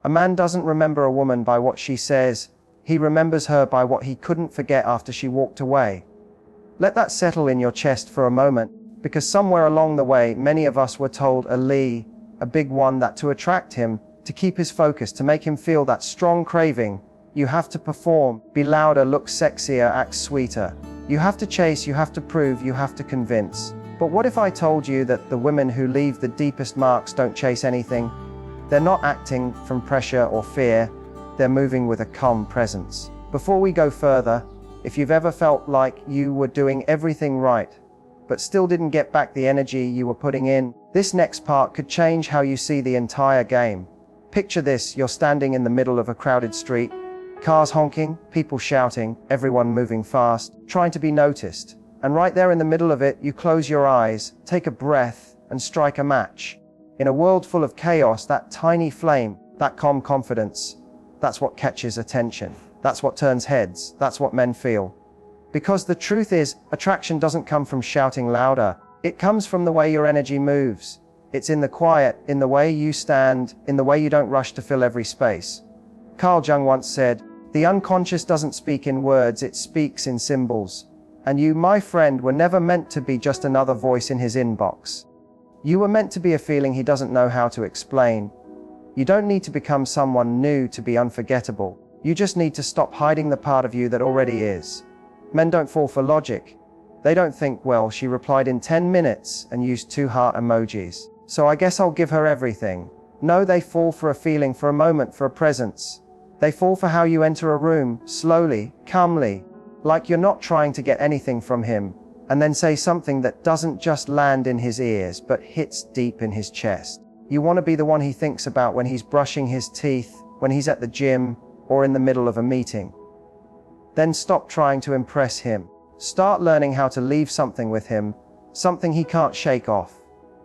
A man doesn't remember a woman by what she says, he remembers her by what he couldn't forget after she walked away. Let that settle in your chest for a moment, because somewhere along the way, many of us were told a lie, a big one, that to attract him, to keep his focus, to make him feel that strong craving, you have to perform, be louder, look sexier, act sweeter. You have to chase, you have to prove, you have to convince. But what if I told you that the women who leave the deepest marks don't chase anything? They're not acting from pressure or fear, they're moving with a calm presence. Before we go further, if you've ever felt like you were doing everything right, but still didn't get back the energy you were putting in, this next part could change how you see the entire game. Picture this: you're standing in the middle of a crowded street, cars honking, people shouting, everyone moving fast, trying to be noticed. And right there in the middle of it, you close your eyes, take a breath, and strike a match. In a world full of chaos, that tiny flame, that calm confidence, that's what catches attention. That's what turns heads. That's what men feel. Because the truth is, attraction doesn't come from shouting louder. It comes from the way your energy moves. It's in the quiet, in the way you stand, in the way you don't rush to fill every space. Carl Jung once said, "The unconscious doesn't speak in words, it speaks in symbols." And you, my friend, were never meant to be just another voice in his inbox. You were meant to be a feeling he doesn't know how to explain. You don't need to become someone new to be unforgettable. You just need to stop hiding the part of you that already is. Men don't fall for logic. They don't think, well, she replied in 10 minutes and used 2 heart emojis, so I guess I'll give her everything. No, they fall for a feeling, for a moment, for a presence. They fall for how you enter a room, slowly, calmly, like you're not trying to get anything from him, and then say something that doesn't just land in his ears, but hits deep in his chest. You want to be the one he thinks about when he's brushing his teeth, when he's at the gym, or in the middle of a meeting. Then stop trying to impress him. Start learning how to leave something with him, something he can't shake off.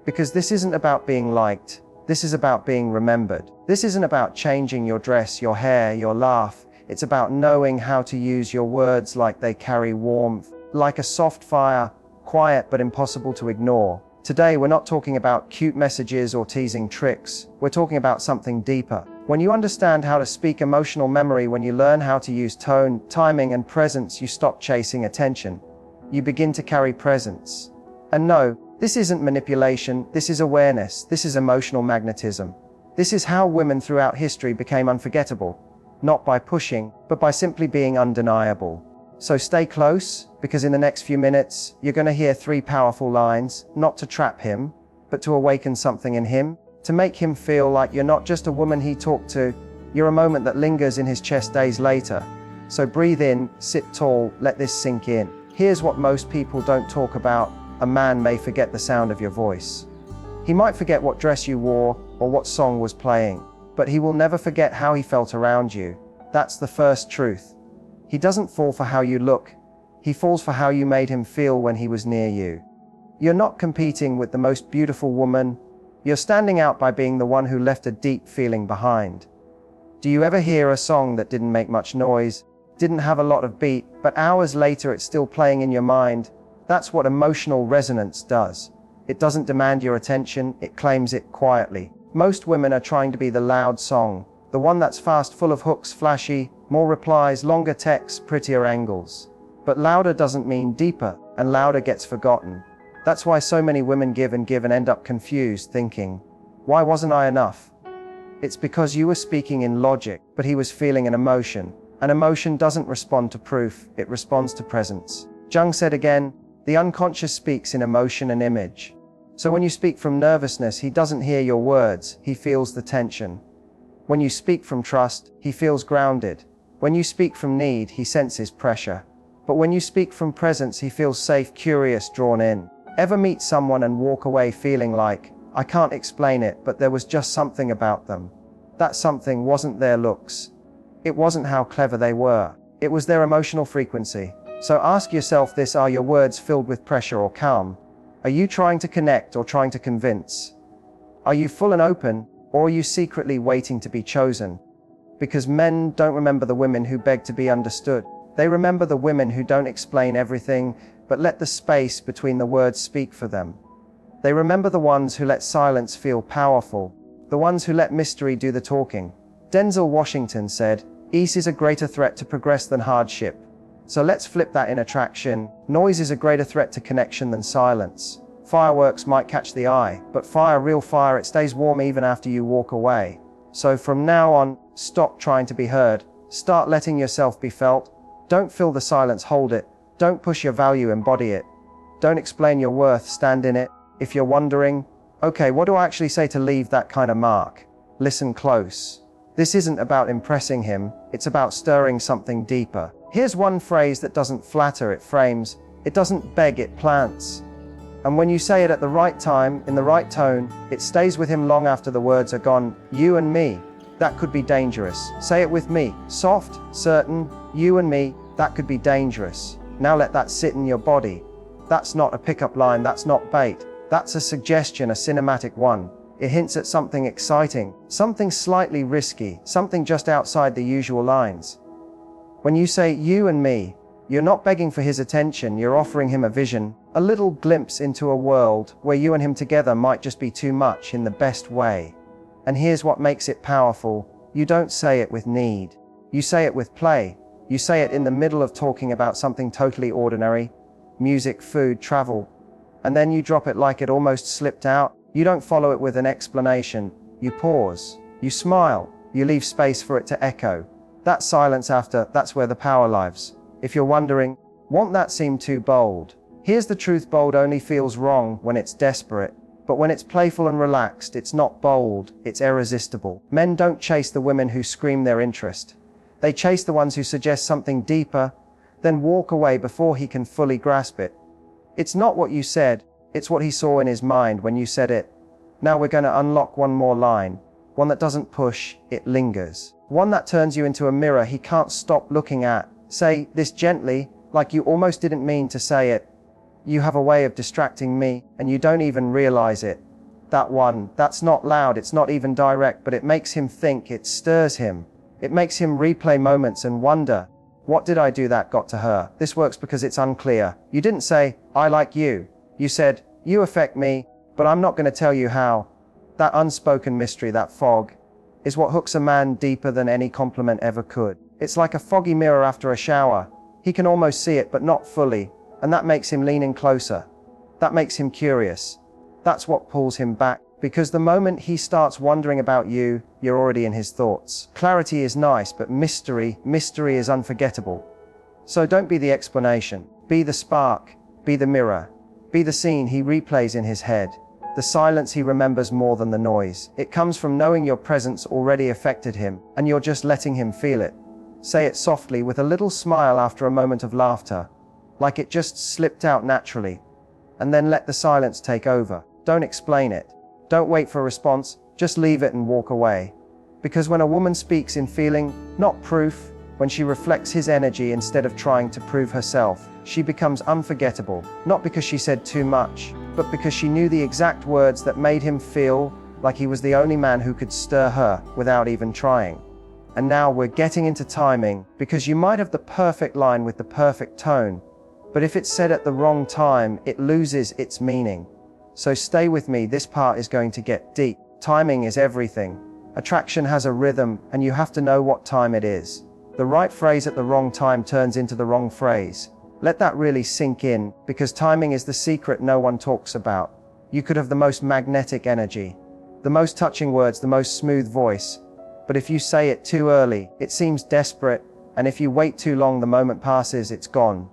Because this isn't about being liked, this is about being remembered. This isn't about changing your dress, your hair, your laugh. It's about knowing how to use your words like they carry warmth, like a soft fire, quiet but impossible to ignore. Today we're not talking about cute messages or teasing tricks. We're talking about something deeper. When you understand how to speak emotional memory, when you learn how to use tone, timing, and presence, you stop chasing attention. You begin to carry presence. And no, this isn't manipulation, this is awareness, this is emotional magnetism. This is how women throughout history became unforgettable. Not by pushing, but by simply being undeniable. So stay close, because in the next few minutes, you're going to hear 3 powerful lines, not to trap him, but to awaken something in him. To make him feel like you're not just a woman he talked to, you're a moment that lingers in his chest days later. So breathe in, sit tall, let this sink in. Here's what most people don't talk about. A man may forget the sound of your voice. He might forget what dress you wore or what song was playing, but he will never forget how he felt around you. That's the first truth. He doesn't fall for how you look. He falls for how you made him feel when he was near you. You're not competing with the most beautiful woman. You're standing out by being the one who left a deep feeling behind. Do you ever hear a song that didn't make much noise, didn't have a lot of beat, but hours later it's still playing in your mind? That's what emotional resonance does. It doesn't demand your attention, it claims it quietly. Most women are trying to be the loud song, the one that's fast, full of hooks, flashy, more replies, longer texts, prettier angles. But louder doesn't mean deeper, and louder gets forgotten. That's why so many women give and end up confused, thinking, why wasn't I enough? It's because you were speaking in logic, but he was feeling an emotion. An emotion doesn't respond to proof, it responds to presence. Jung said again, the unconscious speaks in emotion and image. So when you speak from nervousness, he doesn't hear your words, he feels the tension. When you speak from trust, he feels grounded. When you speak from need, he senses pressure. But when you speak from presence, he feels safe, curious, drawn in. Ever meet someone and walk away feeling like, I can't explain it, but there was just something about them. That something wasn't their looks. It wasn't how clever they were. It was their emotional frequency. So ask yourself this: are your words filled with pressure or calm? Are you trying to connect or trying to convince? Are you full and open, or are you secretly waiting to be chosen? Because men don't remember the women who beg to be understood. They remember the women who don't explain everything, but let the space between the words speak for them. They remember the ones who let silence feel powerful, the ones who let mystery do the talking. Denzel Washington said, "Ease is a greater threat to progress than hardship." So let's flip that in attraction. Noise is a greater threat to connection than silence. Fireworks might catch the eye, but fire, real fire, it stays warm even after you walk away. So from now on, stop trying to be heard. Start letting yourself be felt. Don't fill the silence, hold it. Don't push your value, embody it. Don't explain your worth, stand in it. If you're wondering, okay, what do I actually say to leave that kind of mark? Listen close. This isn't about impressing him, it's about stirring something deeper. Here's one phrase that doesn't flatter, it frames. It doesn't beg, it plants. And when you say it at the right time, in the right tone, it stays with him long after the words are gone. You and me, that could be dangerous. Say it with me, soft, certain, you and me, that could be dangerous. Now let that sit in your body. That's not a pickup line, that's not bait. That's a suggestion, a cinematic one. It hints at something exciting, something slightly risky, something just outside the usual lines. When you say you and me, you're not begging for his attention, you're offering him a vision, a little glimpse into a world where you and him together might just be too much in the best way. And here's what makes it powerful. You don't say it with need. You say it with play. You say it in the middle of talking about something totally ordinary, music, food, travel. And then you drop it like it almost slipped out. You don't follow it with an explanation. You pause. You smile. You leave space for it to echo. That silence after, that's where the power lives. If you're wondering, won't that seem too bold? Here's the truth, bold only feels wrong when it's desperate. But when it's playful and relaxed, it's not bold, it's irresistible. Men don't chase the women who scream their interest. They chase the ones who suggest something deeper, then walk away before he can fully grasp it. It's not what you said, it's what he saw in his mind when you said it. Now we're going to unlock one more line. One that doesn't push, it lingers. One that turns you into a mirror he can't stop looking at. Say this gently, like you almost didn't mean to say it. You have a way of distracting me, and you don't even realize it. That one, that's not loud, it's not even direct, but it makes him think, it stirs him. It makes him replay moments and wonder, what did I do that got to her? This works because it's unclear. You didn't say, I like you. You said, you affect me, but I'm not going to tell you how. That unspoken mystery, that fog, is what hooks a man deeper than any compliment ever could. It's like a foggy mirror after a shower. He can almost see it, but not fully. And that makes him lean in closer. That makes him curious. That's what pulls him back. Because the moment he starts wondering about you, you're already in his thoughts. Clarity is nice, but mystery is unforgettable. So don't be the explanation. Be the spark. Be the mirror. Be the scene he replays in his head. The silence he remembers more than the noise. It comes from knowing your presence already affected him, and you're just letting him feel it. Say it softly with a little smile after a moment of laughter, like it just slipped out naturally. And then let the silence take over. Don't explain it. Don't wait for a response, just leave it and walk away. Because when a woman speaks in feeling, not proof, when she reflects his energy instead of trying to prove herself, she becomes unforgettable. Not because she said too much, but because she knew the exact words that made him feel like he was the only man who could stir her without even trying. And now we're getting into timing, because you might have the perfect line with the perfect tone, but if it's said at the wrong time, it loses its meaning. So stay with me, this part is going to get deep. Timing is everything. Attraction has a rhythm, and you have to know what time it is. The right phrase at the wrong time turns into the wrong phrase. Let that really sink in, because timing is the secret no one talks about. You could have the most magnetic energy, the most touching words, the most smooth voice, but if you say it too early, it seems desperate, and if you wait too long, the moment passes, it's gone.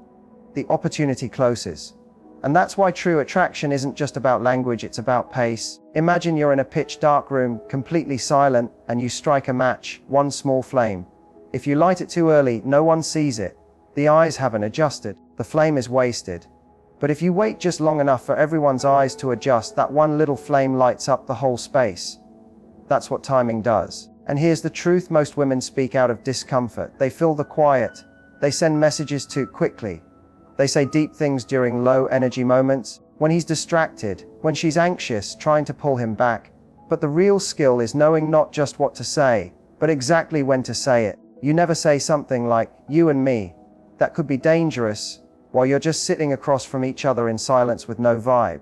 The opportunity closes. And that's why true attraction isn't just about language, it's about pace. Imagine you're in a pitch dark room, completely silent, and you strike a match, one small flame. If you light it too early, no one sees it. The eyes haven't adjusted. The flame is wasted. But if you wait just long enough for everyone's eyes to adjust, that one little flame lights up the whole space. That's what timing does. And here's the truth, most women speak out of discomfort. They fill the quiet. They send messages too quickly. They say deep things during low energy moments, when he's distracted, when she's anxious, trying to pull him back. But the real skill is knowing not just what to say, but exactly when to say it. You never say something like, you and me. That could be dangerous, while you're just sitting across from each other in silence with no vibe.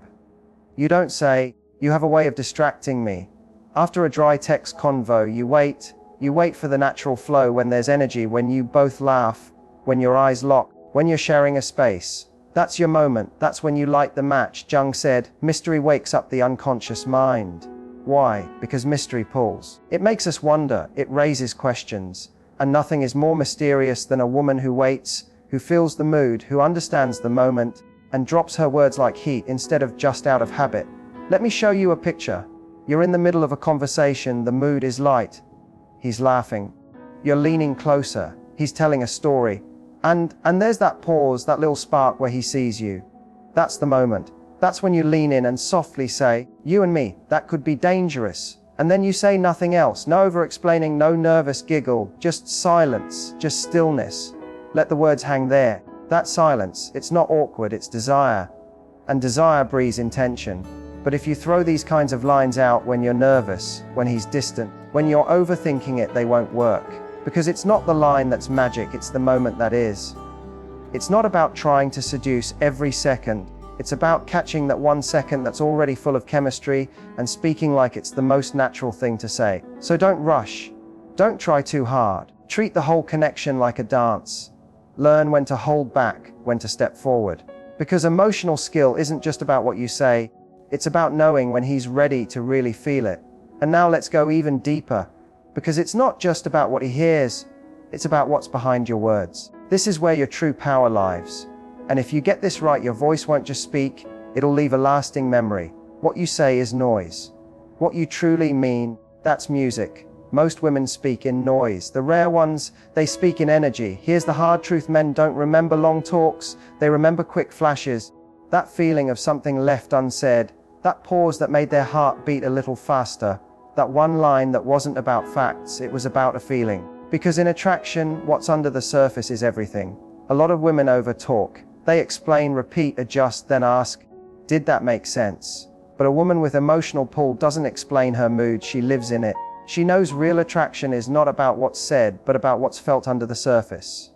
You don't say, you have a way of distracting me. After a dry text convo, you wait, You wait for the natural flow when there's energy, when you both laugh, when your eyes lock, when you're sharing a space. That's your moment. That's when you light the match. Jung said, mystery wakes up the unconscious mind. Why? Because mystery pulls. It makes us wonder. It raises questions. And nothing is more mysterious than a woman who waits, who feels the mood, who understands the moment, and drops her words like heat instead of just out of habit. Let me show you a picture. You're in the middle of a conversation. The mood is light. He's laughing. You're leaning closer. He's telling a story. And there's that pause, that little spark where he sees you. That's the moment. That's when you lean in and softly say, you and me, that could be dangerous. And then you say nothing else, no over-explaining, no nervous giggle, just silence, just stillness. Let the words hang there. That silence, it's not awkward, it's desire. And desire breeds intention. But if you throw these kinds of lines out when you're nervous, when he's distant, when you're overthinking it, they won't work. Because it's not the line that's magic, it's the moment that is. It's not about trying to seduce every second. It's about catching that 1 second that's already full of chemistry and speaking like it's the most natural thing to say. So don't rush. Don't try too hard. Treat the whole connection like a dance. Learn when to hold back, when to step forward. Because emotional skill isn't just about what you say, it's about knowing when he's ready to really feel it. And now let's go even deeper. Because it's not just about what he hears, it's about what's behind your words. This is where your true power lies. And if you get this right, your voice won't just speak, it'll leave a lasting memory. What you say is noise. What you truly mean, that's music. Most women speak in noise. The rare ones, they speak in energy. Here's the hard truth: men don't remember long talks, they remember quick flashes. That feeling of something left unsaid, that pause that made their heart beat a little faster. That one line that wasn't about facts, it was about a feeling. Because in attraction, what's under the surface is everything. A lot of women over-talk. They explain, repeat, adjust, then ask, did that make sense? But a woman with emotional pull doesn't explain her mood, she lives in it. She knows real attraction is not about what's said, but about what's felt under the surface.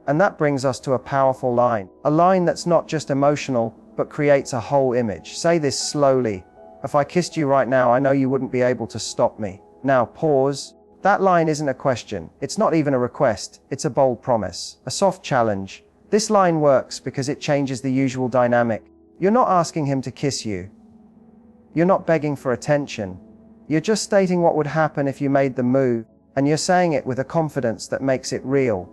And that brings us to a powerful line. A line that's not just emotional, but creates a whole image. Say this slowly. If I kissed you right now, I know you wouldn't be able to stop me. Now pause. That line isn't a question. It's not even a request. It's a bold promise, a soft challenge. This line works because it changes the usual dynamic. You're not asking him to kiss you. You're not begging for attention. You're just stating what would happen if you made the move, and you're saying it with a confidence that makes it real.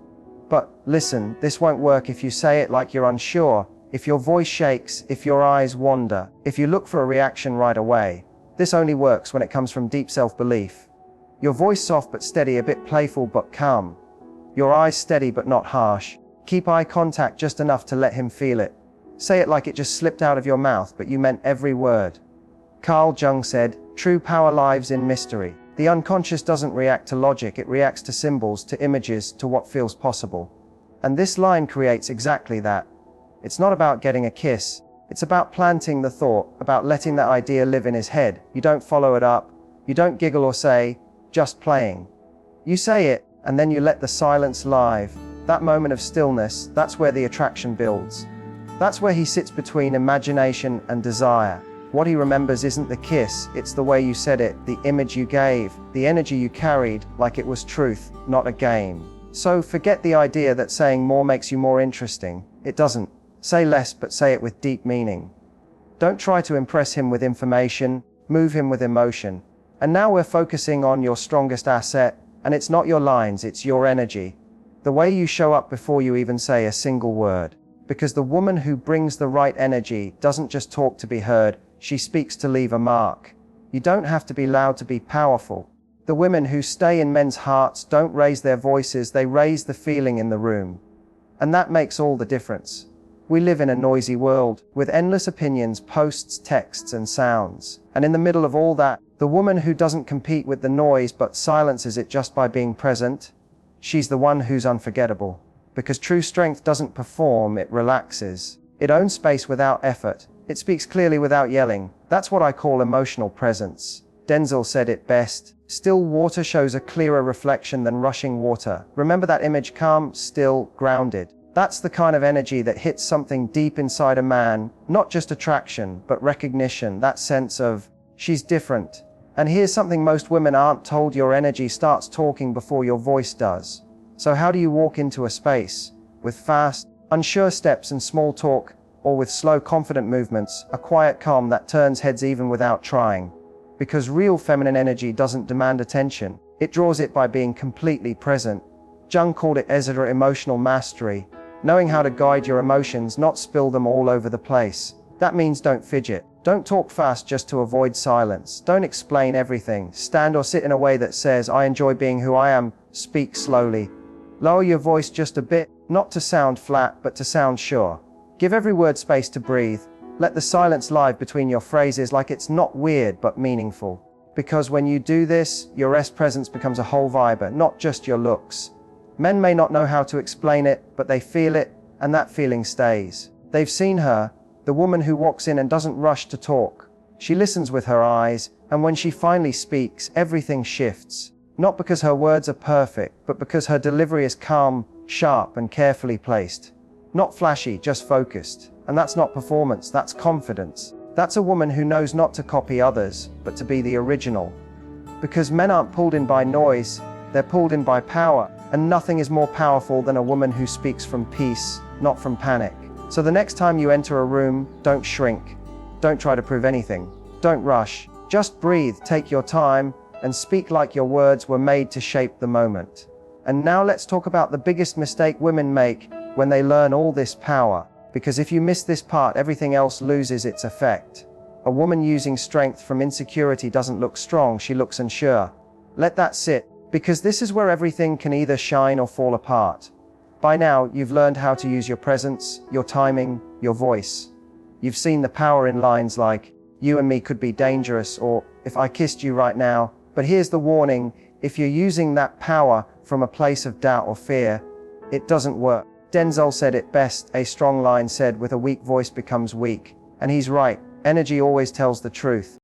But listen, this won't work if you say it like you're unsure. If your voice shakes, if your eyes wander, if you look for a reaction right away. This only works when it comes from deep self-belief. Your voice soft but steady, a bit playful but calm. Your eyes steady but not harsh. Keep eye contact just enough to let him feel it. Say it like it just slipped out of your mouth, but you meant every word. Carl Jung said, true power lives in mystery. The unconscious doesn't react to logic, it reacts to symbols, to images, to what feels possible. And this line creates exactly that. It's not about getting a kiss. It's about planting the thought, about letting that idea live in his head. You don't follow it up. You don't giggle or say, just playing. You say it, and then you let the silence live. That moment of stillness, that's where the attraction builds. That's where he sits between imagination and desire. What he remembers isn't the kiss, it's the way you said it, the image you gave, the energy you carried, like it was truth, not a game. So forget the idea that saying more makes you more interesting. It doesn't. Say less, but say it with deep meaning. Don't try to impress him with information, move him with emotion. And now we're focusing on your strongest asset, and it's not your lines, it's your energy. The way you show up before you even say a single word. Because the woman who brings the right energy doesn't just talk to be heard, she speaks to leave a mark. You don't have to be loud to be powerful. The women who stay in men's hearts don't raise their voices, they raise the feeling in the room. And that makes all the difference. We live in a noisy world, with endless opinions, posts, texts, and sounds. And in the middle of all that, the woman who doesn't compete with the noise but silences it just by being present, she's the one who's unforgettable. Because true strength doesn't perform, it relaxes. It owns space without effort. It speaks clearly without yelling. That's what I call emotional presence. Denzel said it best. Still water shows a clearer reflection than rushing water. Remember that image: calm, still, grounded. That's the kind of energy that hits something deep inside a man, not just attraction, but recognition, that sense of, she's different. And here's something most women aren't told: your energy starts talking before your voice does. So how do you walk into a space? With fast, unsure steps and small talk, or with slow, confident movements, a quiet calm that turns heads even without trying? Because real feminine energy doesn't demand attention, it draws it by being completely present. Jung called it emotional mastery, knowing how to guide your emotions, not spill them all over the place. That means don't fidget. Don't talk fast just to avoid silence. Don't explain everything. Stand or sit in a way that says, I enjoy being who I am. Speak slowly. Lower your voice just a bit, not to sound flat, but to sound sure. Give every word space to breathe. Let the silence live between your phrases, like it's not weird but meaningful. Because when you do this, your presence becomes a whole vibe, not just your looks. Men may not know how to explain it, but they feel it, and that feeling stays. They've seen her, the woman who walks in and doesn't rush to talk. She listens with her eyes, and when she finally speaks, everything shifts. Not because her words are perfect, but because her delivery is calm, sharp, and carefully placed. Not flashy, just focused. And that's not performance, that's confidence. That's a woman who knows not to copy others, but to be the original. Because men aren't pulled in by noise, they're pulled in by power. And nothing is more powerful than a woman who speaks from peace, not from panic. So the next time you enter a room, don't shrink. Don't try to prove anything. Don't rush. Just breathe, take your time, and speak like your words were made to shape the moment. And now let's talk about the biggest mistake women make when they learn all this power. Because if you miss this part, everything else loses its effect. A woman using strength from insecurity doesn't look strong, she looks unsure. Let that sit, because this is where everything can either shine or fall apart. By now, you've learned how to use your presence, your timing, your voice. You've seen the power in lines like, you and me could be dangerous, or if I kissed you right now. But here's the warning: if you're using that power from a place of doubt or fear, it doesn't work. Denzel said it best: a strong line said with a weak voice becomes weak. And he's right. Energy always tells the truth.